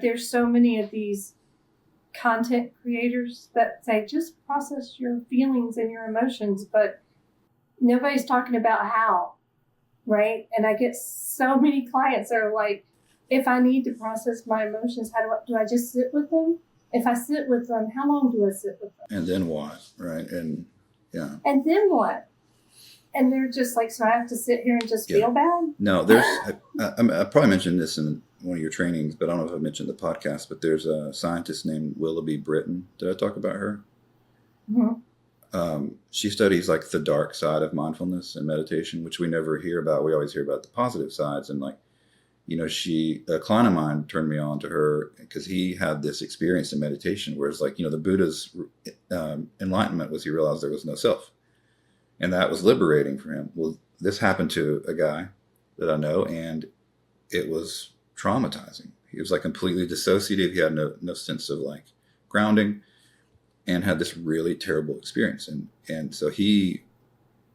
there's so many of these content creators that say just process your feelings and your emotions, but nobody's talking about how, right? And I get so many clients that are like, if I need to process my emotions, do I just sit with them? If I sit with them, how long do I sit with them? And then what, right? And yeah. And then what? And they're just like, so I have to sit here and just feel bad? No, I probably mentioned this in one of your trainings, but I don't know if I mentioned the podcast, but there's a scientist named Willoughby Britton. Did I talk about her? Mm-hmm. She studies like the dark side of mindfulness and meditation, which we never hear about. We always hear about the positive sides. And a client of mine turned me on to her because he had this experience in meditation where it's like, the Buddha's enlightenment was he realized there was no self. And that was liberating for him. Well, this happened to a guy that I know, and it was traumatizing. He was like completely dissociative. He had no sense of like grounding and had this really terrible experience. And so he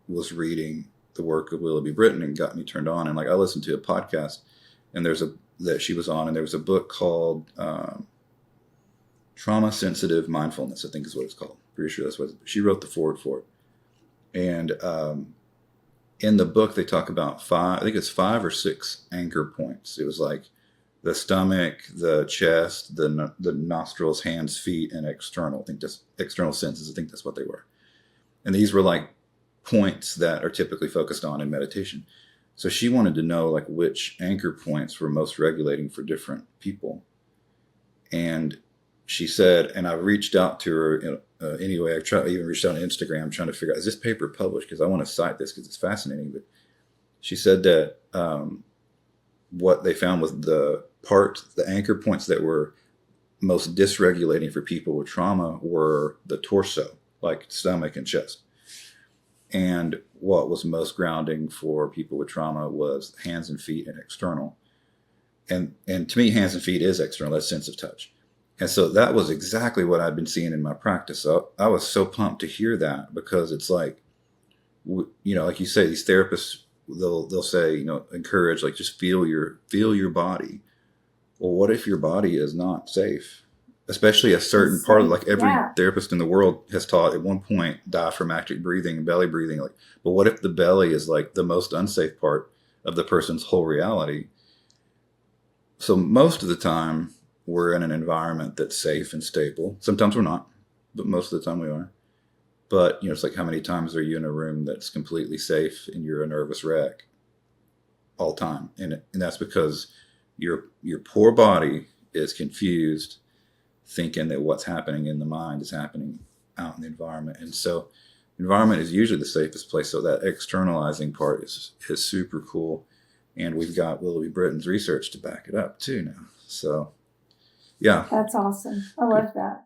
was reading the work of Willoughby Britton and got me turned on. And like I listened to a podcast and that she was on, and there was a book called Trauma Sensitive Mindfulness, I think is what it's called. Pretty sure that's what she wrote the foreword for it. And in the book, they talk about 5 or 6 anchor points. It was like the stomach, the chest, the nostrils, hands, feet, and external. I think that's external senses. I think that's what they were. And these were like points that are typically focused on in meditation. So she wanted to know like which anchor points were most regulating for different people. And she said, and I reached out to her anyway. I even reached out on Instagram trying to figure out, is this paper published? Because I want to cite this because it's fascinating. But she said that what they found was the anchor points that were most dysregulating for people with trauma were the torso, like stomach and chest. And what was most grounding for people with trauma was hands and feet and external. And to me, hands and feet is external, that sense of touch. And so that was exactly what I'd been seeing in my practice. So I was so pumped to hear that, because it's like, like you say, these therapists, they'll say, encourage, like, just feel your body. Well, what if your body is not safe? Especially a certain part of, like, every therapist in the world has taught at one point diaphragmatic breathing and belly breathing. Like, but what if the belly is like the most unsafe part of the person's whole reality? So most of the time we're in an environment that's safe and stable. Sometimes we're not, but most of the time we are. But, it's like, how many times are you in a room that's completely safe and you're a nervous wreck all time? And that's because your poor body is confused, thinking that what's happening in the mind is happening out in the environment. And so environment is usually the safest place. So that externalizing part is super cool. And we've got Willoughby Britton's research to back it up too now. So, yeah. That's awesome. I love that.